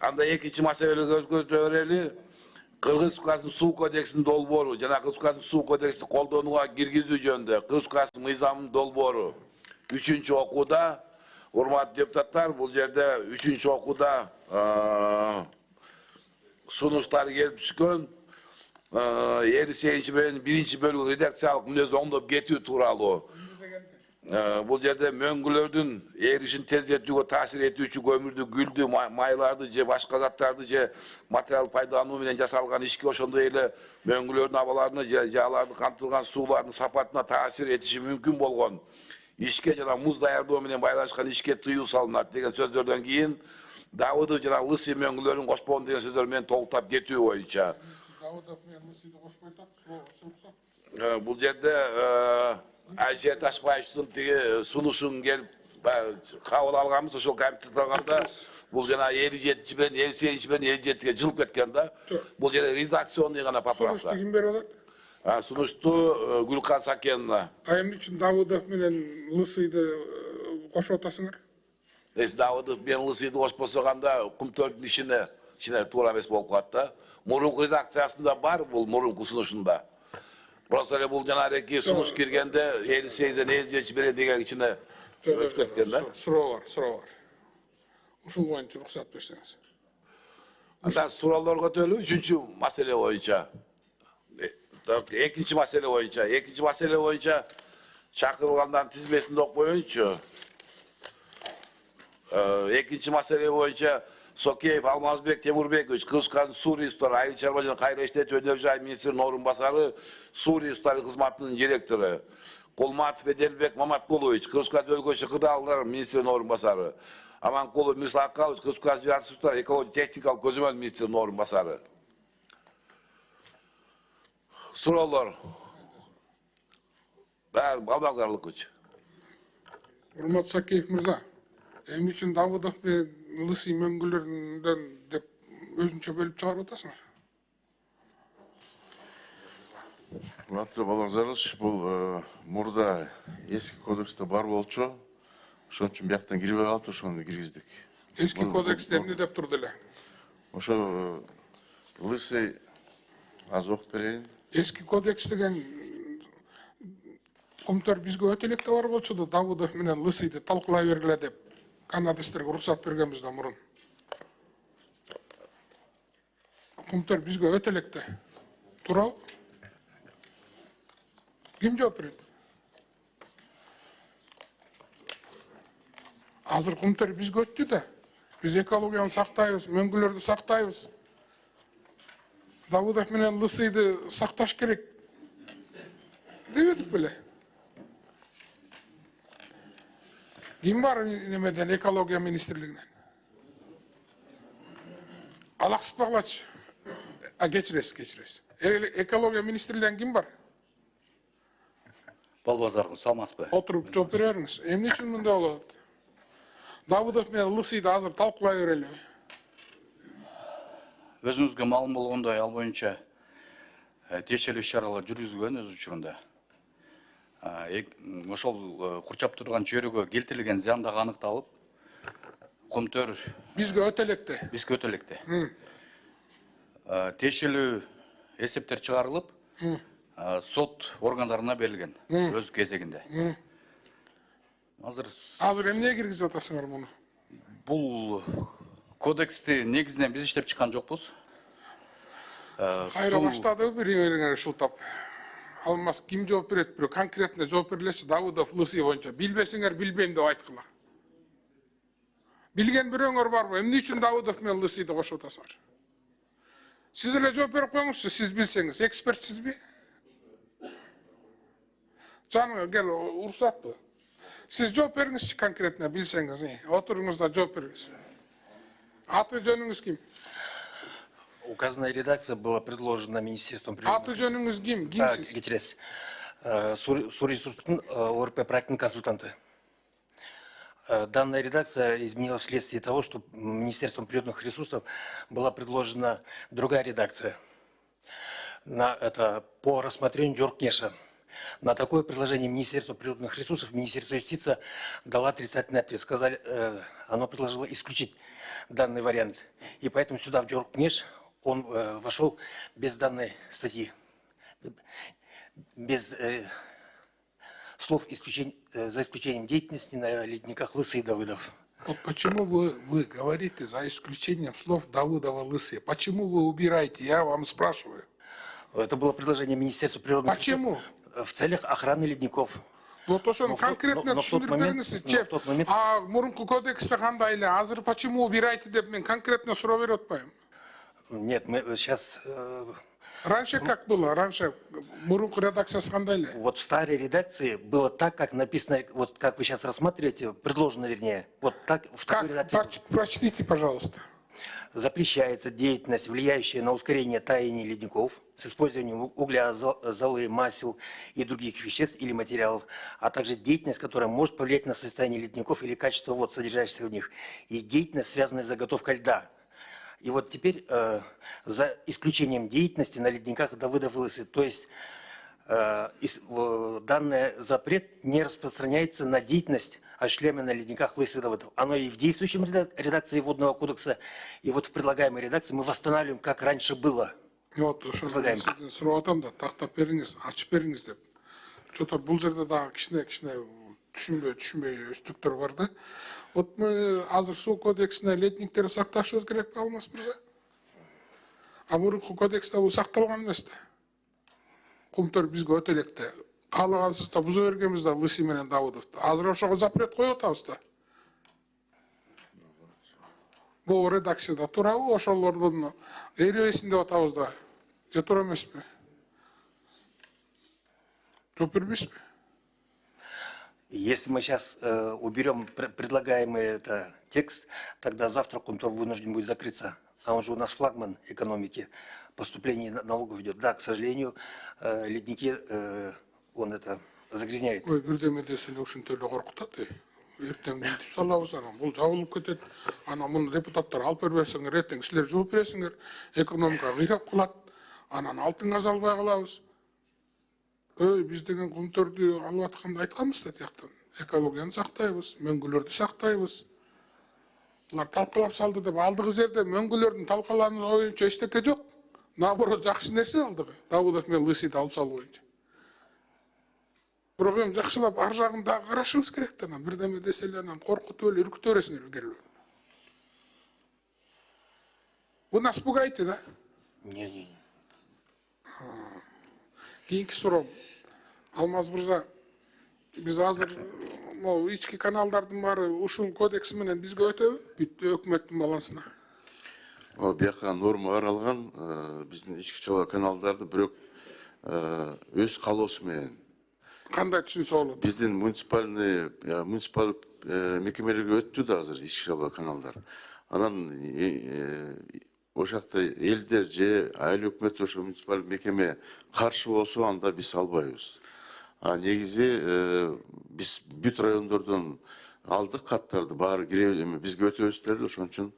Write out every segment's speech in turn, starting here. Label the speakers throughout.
Speaker 1: анда экинчи маселе көтөрөлү. Кыргыз Республикасынын суу кодексинин долбоору жана Кыргыз Республикасынын суу кодексин колдонууга киргизүү жөнүндө Кыргыз Республикасынын мыйзамынын долбоору 3-чү окууда. Урматтуу депутаттар, бул жерде 3-чү окууда сунуштар келип түшкөн. 58-1 бөлүгү редакциялык мүнөздү оңдоп кетүү тууралуу. Бул жерде мөңгүлөрдүн эришин тездетүүгө таасир этүүчү көмүрдү, гүлдү, майларды же башка заттарды же материал пайдалануу менен жасалган ишке ошондой эле мөңгүлөрдүн абаларына же аларды камтылган суулардын сапатына таасир этиши мүмкүн болгон ишке жана муз даярдоо менен байланышкан ишке тыюу салынат деген сөздөрдөн кийин Давыдов жана Лысый мөңгүлөрүн кошпогон деген сөздөр менен толуктап кетүү боюнча.
Speaker 2: Давыдов менен Лысыйды кошпой атат,
Speaker 1: бул жерде Айше Ташбаевдин тиги сунушун келип кабыл алганбыз, ошол комитет алганда бул жана 57 менен 58 менен 57ге жылып кеткен да. Бул жерде редакционный гана поправка.
Speaker 2: Сунушту ким берип атат?
Speaker 1: Сунушту Гүлкан Сакеновна.
Speaker 2: Эмне үчүн Давыдов менен Лысыйды кошуп атасыңар?
Speaker 1: Давыдов менен Лысыйды кошпосо кандай Кумтөрдүн ишине туура эмес болуп калат да. Мурунку редакциясында бар, бул мурунку сунушунда. Просто эле бул жанагы сунуш киргенде 58ден 57 бере деген ичине өтүп кеткен да.
Speaker 2: Суроо бар. Ушул боюнча уруксат берсеңиз.
Speaker 1: Анда суроолор көтөрүлүп, 3-чү маселе боюнча. Экинчи маселе боюнча чакырылгандардын тизмесин окуп коеюнчу. Экинчи маселе боюнча Сокеев Алмазбек Темурбекович, Кыргызстандын суу ресурстары, айыл чарба жана кайра иштетүү өнөр жай министринин орун басары, суу ресурстары кызматынын директору. Кулматов Эделбек Маматкулович, Кыргызстан өлкө кырдаалдар министринин орун басары. Аманкулов Мирсакалович, Кыргызстан ресурстар экология техникалык көзөмөл министринин орун басары. Суроолор. Балбазарлыкыч.
Speaker 2: Урмат Сакеев мырза, эмне үчүн Давыдов менен Лысый мөңгүлөрүндөн деп өзүнчө бөлүп чыгарып атасыңар?
Speaker 3: Урматтуу Балбазарлыч, бул мурда эски кодексте бар болчу. Ошон үчүн бияктан кирбей калып, ошону киргиздик.
Speaker 2: Эски кодексте эмне деп турду эле?
Speaker 3: Ошо Лысый азыр окуп берейин.
Speaker 2: Эски кодекс деген Кумтөр бизге өтө электе бар болчу да, Давыдов менен Лысыйды талкуулай бергиле деп канадистерге уруксат бергенбиз да мурун. Кумтөр бизге өтө электе. Туурабы? Ким жооп берет? Азыр Кумтөр бизге өттү да. Биз экологияны сактайбыз, мөңгүлөрдү сактайбыз. Давыдов менен Лысыйды сакташ керек. Дебедик беле? Ким бар немеден экология министрлигинен? Алаксытпагылачы. Кечиресиз. Экология министрлигинен ким бар?
Speaker 4: Балбазаргы салмаспы.
Speaker 2: Отуруп жооп бере бериңиз. Эмне үчүн мындай болуп атат? Давыдов менен Лысыйды азыр талкуулай берели.
Speaker 4: Өзүңүзгө маалым болгондой, ал боюнча тиешелүү иш-чаралар жүргүзүлгөн өз учурунда. Ошол курчап турган чөйрөгө келтирилген зыян дагы аныкталып, Кумтөр
Speaker 2: Бизге өтө электе.
Speaker 4: Тиешелүү эсептер чыгарылып, сот органдарына берилген өз кезегинде.
Speaker 2: Азыр эмне киргизип атасыңар муну?
Speaker 4: Бул кодексти негизинен биз иштеп чыккан жокпуз.
Speaker 2: Кайра баштады бириңерге шылтап. Алмаз ким жооп берет, бирөө конкретно жооп берилечи, Давыдов Лысый боюнча. Билбесеңер билбейм деп айткыла. Билген бирөөңөр барбы? Эмне үчүн Давыдов менен Лысыйды кошуп атасыңар? Сиз эле жооп берип коюңузчу, сиз билсеңиз, экспертсизби? Жаным, кел, уруксатпы? Сиз жооп бериңизчи конкретно билсеңиз, отуруңуз да жооп бериңиз. Аты жөнүңүз ким?
Speaker 5: Указанная редакция была предложена Министерством
Speaker 2: Аты жөнүңүз ким? Кимсиз?
Speaker 5: Кечиресиз. Сурресурстун ОРП проектный консультанты. Данная редакция изменилась вследствие того, что Министерством природных ресурсов была предложена другая редакция по рассмотрению Джоркнеша. На такое предложение Министерства природных ресурсов Министерство юстиции дало отрицательный ответ. Оно предложило исключить данный вариант И поэтому сюда, в Джоркнеш, он вошел без данной статьи. Без слов за исключением деятельности на ледниках Лысый и Давыдов.
Speaker 2: Вот почему вы говорите за исключением слов Давыдова, Лысый? Почему вы убираете? Я вам спрашиваю.
Speaker 5: Это было предложение Министерства природных
Speaker 2: Почему?
Speaker 5: ресурсов в целях охраны ледников.
Speaker 2: Вот то, что он конкретно
Speaker 5: но в тот момент-
Speaker 2: түсіндіріп
Speaker 5: в тот момент-
Speaker 2: А мурунку кодексте кандай эле? Азыр почему убираете деп мен конкретно суроо берип атпайм.
Speaker 5: Нет, мы сейчас...
Speaker 2: Раньше как было? Раньше мурунку редакциясы кандай эле?
Speaker 5: Вот в старой редакции было так, как написано, вот как вы сейчас рассматриваете, предложено вернее, вот так в такой редакции.
Speaker 2: Прочтите, пожалуйста.
Speaker 5: Запрещается деятельность, влияющая на ускорение таяния ледников с использованием угля, золы, масел и других веществ или материалов, а также деятельность, которая может повлиять на состояние ледников или качество вод, содержащихся в них, и деятельность, связанная с заготовкой льда. И вот теперь за исключением деятельности на ледниках Давыдов и Лысый, то есть данный запрет не распространяется на деятельность, осуществляемую на ледниках Лысый и Давыдов. Оно и в действующем редакции Водного кодекса, и вот в предлагаемой редакции мы восстанавливаем, как раньше было.
Speaker 2: Вот ошо сизден сурап атам да, тактап бериңиз, ачып бериңиз деп. Что-то бул жерде дагы кичине түшүнбөй өстүктөр бар да. Вот мы азыр суу кодексине ледниктерди сакташыбыз керек болмос мырза? А мурунку кодексте бул сакталган эмес да. Кумтөр бизге өтө элек да. Каалагансызда буза бергенбиз да Лысый менен Давыдовду. Азыр ошого запрет коюп атабыз да. Бул редакцияда турабы, ошолордун эребесин деп атабыз да. Же туура эмеспи? Жооп бербейсизби?
Speaker 5: Если мы сейчас уберем предлагаемый текст, тогда завтра Кумтор вынужден будет закрыться. А он же у нас флагман экономики, поступление налогов идет. Да, к сожалению, ледники, он это загрязняет.
Speaker 2: Ой, бирдеме десе эле ушинтип эле коркутат. Эртең мынтип салабыз анан, бул жабылып кетет. Анан муну депутаттар алып бербесеңер, эртең силер жооп бересиңер. Экономика кыйрап калат. Анан алтын албай калабыз. Biz деген Кумтөрдү алып атканда айтканбыз да тияктан. Экологияны сактайбыз, мөңгүлөрдү сактайбыз. Булар талкалап салды деп алдыгы жерде мөңгүлөрдүн талкалануу боюнча эчтеке жок. Наоборот, жакшы нерсе алдыгы. Давыдов менен Лысыйды алып салуу боюнча. Бирок эми жакшылап ар жагын дагы карашыбыз керек да, анан бирдеме десе эле анан коркутуп эле үркүтө бересиңер келип. Вы нас пугаете, да?
Speaker 5: Не.
Speaker 2: Кийинки суроо. Алмаз мырза, биз азыр могу ички каналдардын баары ушул кодекс менен бизге өтөбү? Бүт өкмөттүн балансына.
Speaker 3: Бияка норма каралган, биздин ички чала каналдарды бирок өз калоосу менен.
Speaker 2: Кандай түшүнсө болот?
Speaker 3: Биздин муниципал мекемелерге өттү да азыр ички чала каналдар. Анан ошакта элдер же айыл өкмөт ошо муниципал мекеме каршы болсо анда биз албайбыз. А негизи биз бүт райондордон алдык каттарды баары бизге өтөбүз деди, ошон үчүн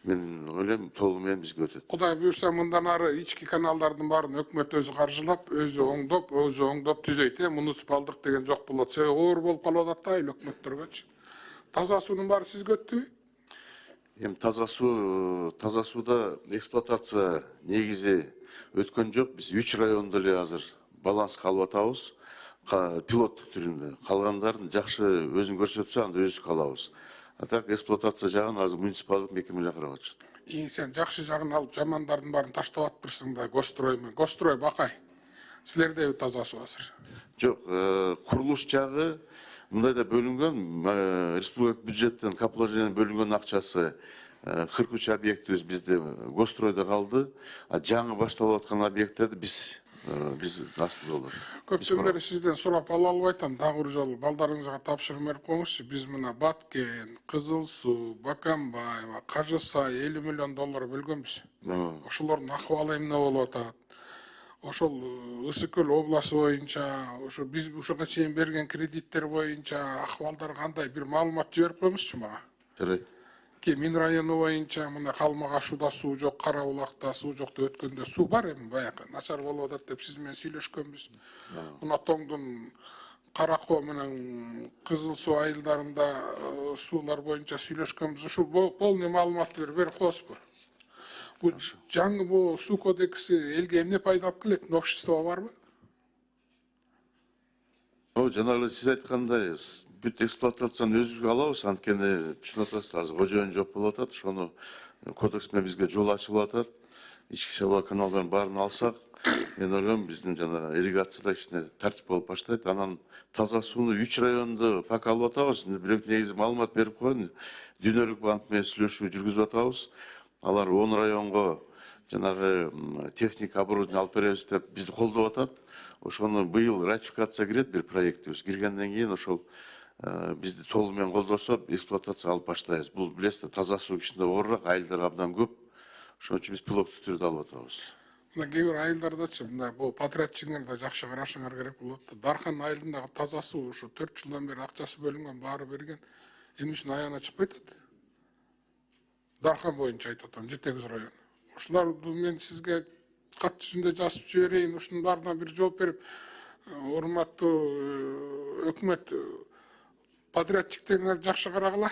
Speaker 3: мен ойлойм толугу менен бизге өтөт.
Speaker 2: Кудай буюрса мындан ары ички каналдардын баарын өкмөт өзү каржылап, өзү оңдоп түзөйт. Муниципалдык деген жок болот. Себеби оор болуп калып атат да айыл өкмөттөргөчү. Таза суунун баары сизге өттүбү?
Speaker 3: Эми таза сууда эксплуатация негизи өткөн жок. Биз 3 райондо эле азыр баланска алып атабыз. Пилоттук түрүндө. Калгандарын жакшы өзүн көрсөтсө анда өзү калабыз. А так эксплуатация жагын азыр муниципалдык мекемелер карап атышат.
Speaker 2: Сен жакшы жагын алып, жамандардын баарын таштап атпырсың да, Гострой бакай. Силерде таза суу азыр.
Speaker 3: Жок, курулуш жагы мындайда бөлүнгөн, республика бюджеттен капиталжен бөлүнгөн акчасы 43 объектибиз бизде Гостройдо калды, а жаңы башталып аткан объекттерди биз астында болот.
Speaker 2: Көптөн бери сизден сурап ала албайтам, дагы бир жолу балдарыңызга тапшырма берип коюңузчу. Биз мына Баткен, Кызыл Суу, Баканбаева, Кажысай 50 миллион доллар бөлгөнбүз. Ошолордун акыбалы эмне болуп атат? Ошол Ысык Көл областы боюнча, ошо биз ушуга чейин берген кредиттер боюнча акыбалдар кандай бир маалымат жиберип коюңузчу мага.
Speaker 3: Жарайт.
Speaker 2: Кемин району боюнча мына Калмагашууда суу жок, Кара Булакта суу жок деп өткөндө суу бар эми баягы начар болуп атат деп сиз менен сүйлөшкөнбүз. Мына Тоңдун Каракоо менен Кызыл Суу айылдарында суулар боюнча сүйлөшкөнбүз. Ушул полный маалыматты берип коесузбу? Бул жаңы бул суу кодекси элге эмне пайда алып келет? Новшество барбы?
Speaker 3: Жана эле сиз айткандай бүт эксплуатацияны өзүбүзгө алабыз, анткени түшүнүп атасыздар, азыр кожоюн жок болуп атат, ошону кодекс менен бизге жол ачылып атат. Ички шаба каналдарын баарын алсак, мен ойлойм биздин жана ирригацияда кичине тартип болуп баштайт. Анан таза сууну 3 районду пока алып атабыз. Бирок негизи маалымат берип коеюн. Дүйнөлүк банк менен сүйлөшүү жүргүзүп атабыз. Алар 10 районго жанагы техника оборудование алып беребиз деп бизди колдоп атат. Ошону быйыл ратификация кирет бир проектибиз. Киргенден кийин ошол бизди толугу менен колдосо эксплуатация алып баштайбыз. Бул билесиздер, таза суу кичине оорураак, айылдар абдан көп. Ошон үчүн биз пилоттук түрдө алып атабыз.
Speaker 2: Мына кээ бир айылдардачы мына бул подрядчиңер да жакшы карашыңар керек болот да. Дархан айылындагы таза суу ушу 4 жылдан бери акчасы бөлүнгөн, баары берген. Эмне үчүн аягына чыкпай атат? Дархан боюнча айтып атам, 7 район. Ушуларды мен сизге кат жүзүндө жазып жиберейин, ушунун баарына бир жооп берип, урматтуу өкмөт подрядчиктериңер жакшы карагыла.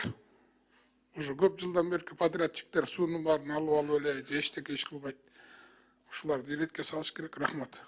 Speaker 2: Уже көп жылдан берки подрядчиктер суунун баарын алып эле же эчтеке иш кылбайт. Ушуларды иретке салыш керек. Рахмат.